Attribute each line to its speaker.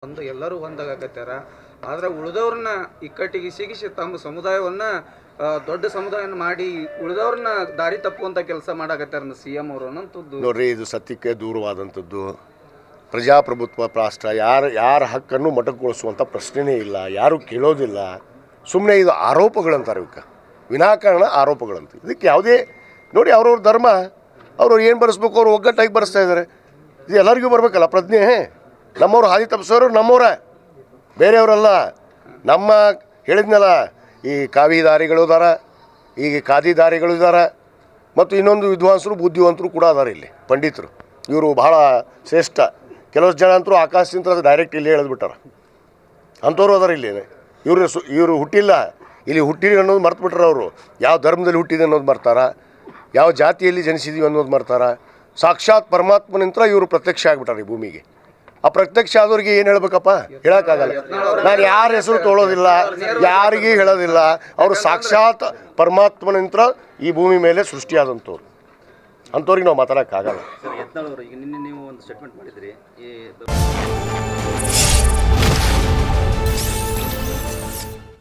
Speaker 1: ಒಂದು ಎಲ್ಲರೂ ಒಂದಾಗತ್ತಾರ. ಆದ್ರೆ ಉಳಿದವ್ರನ್ನ ಇಕ್ಕಟ್ಟಿಗೆ ಸಿಗಿಸಿ ತಮ್ಮ ಸಮುದಾಯವನ್ನ ದೊಡ್ಡ ಸಮುದಾಯನ ಮಾಡಿ ಉಳಿದವ್ರನ್ನ ದಾರಿ ತಪ್ಪುವಂತ ಕೆಲಸ ಮಾಡಾಕತ್ತಾರ CM ಅವರು ಅನ್ನೋಂಥದ್ದು.
Speaker 2: ನೋಡ್ರಿ, ಇದು ಸತ್ಯಕ್ಕೆ ದೂರವಾದಂಥದ್ದು. ಪ್ರಜಾಪ್ರಭುತ್ವ ರಾಷ್ಟ್ರ ಯಾರ ಹಕ್ಕನ್ನು ಮೊಟಕುಗೊಳಿಸುವಂಥ ಪ್ರಶ್ನೆನೇ ಇಲ್ಲ, ಯಾರೂ ಕೇಳೋದಿಲ್ಲ. ಸುಮ್ಮನೆ ಇದು ಆರೋಪಗಳಂತಾರೆ, ಇವಕ್ಕೆ ವಿನಾಕಾರಣ ಆರೋಪಗಳಂತ. ಇದಕ್ಕೆ ಯಾವುದೇ ನೋಡಿ, ಅವ್ರವ್ರ ಧರ್ಮ ಅವ್ರವ್ರು ಏನು ಬರೆಸ್ಬೇಕು ಅವ್ರು ಒಗ್ಗಟ್ಟಾಗಿ ಬರೆಸ್ತಾ ಇದ್ದಾರೆ. ಇದು ಎಲ್ಲರಿಗೂ ಬರಬೇಕಲ್ಲ ಪ್ರಜ್ಞೆ. ನಮ್ಮವ್ರು ಹಾದಿ ತಪ್ಪಿಸೋರು ನಮ್ಮವ್ರ, ಬೇರೆಯವರಲ್ಲ. ನಮ್ಮ ಹೇಳಿದ್ನಲ್ಲ, ಈ ಕಾವಿದಾರಿಗಳು ಇದಾರ, ಈಗ ಖಾದಿದಾರಿಗಳು ಇದ್ದಾರೆ, ಮತ್ತು ಇನ್ನೊಂದು ವಿದ್ವಾಂಸರು ಬುದ್ಧಿವಂತರು ಕೂಡ ಅದಾರೆ ಇಲ್ಲಿ, ಪಂಡಿತರು. ಇವರು ಭಾಳ ಶ್ರೇಷ್ಠ. ಕೆಲವು ಜನ ಅಂತರೂ ಆಕಾಶದಿಂದ ಡೈರೆಕ್ಟ್ ಇಲ್ಲಿ ಹೇಳಿದ್ಬಿಟ್ಟಾರ, ಅಂಥವ್ರು ಅದಾರ ಇಲ್ಲಿ. ಇವರು ಹುಟ್ಟಿಲ್ಲ, ಇಲ್ಲಿ ಹುಟ್ಟಿರಿ ಅನ್ನೋದು ಮರ್ತು ಬಿಟ್ರೆ. ಅವರು ಯಾವ ಧರ್ಮದಲ್ಲಿ ಹುಟ್ಟಿದೆ ಅನ್ನೋದು ಮರ್ತಾರ, ಯಾವ ಜಾತಿಯಲ್ಲಿ ಜನಿಸಿದೀವಿ ಅನ್ನೋದು ಮರ್ತಾರ. ಸಾಕ್ಷಾತ್ ಪರಮಾತ್ಮನಿಂದ ಇವರು ಪ್ರತ್ಯಕ್ಷ ಆಗಿಬಿಟ್ಟಾರೆ ಈ ಭೂಮಿಗೆ. ಆ ಪ್ರತ್ಯಕ್ಷ ಆದವ್ರಿಗೆ ಏನು ಹೇಳ್ಬೇಕಪ್ಪ, ಹೇಳೋಕ್ಕಾಗಲ್ಲ. ನಾನು ಯಾರ ಹೆಸರು ತೊಗೊಳೋದಿಲ್ಲ, ಯಾರಿಗೂ ಹೇಳೋದಿಲ್ಲ. ಅವರು ಸಾಕ್ಷಾತ್ ಪರಮಾತ್ಮನಿಂದ ಈ ಭೂಮಿ ಮೇಲೆ ಸೃಷ್ಟಿಯಾದಂಥವ್ರು. ಅಂಥವ್ರಿಗೆ ನಾವು ಮಾತಾಡೋಕ್ಕಾಗಲ್ಲ.
Speaker 3: ಸರ್, ಯತ್ನಾಳ್ ಅವರು ಈಗ ನಿನ್ನೆ ನೀವು ಒಂದು ಸ್ಟೇಟ್ಮೆಂಟ್ ಮಾಡಿದ್ರಿ.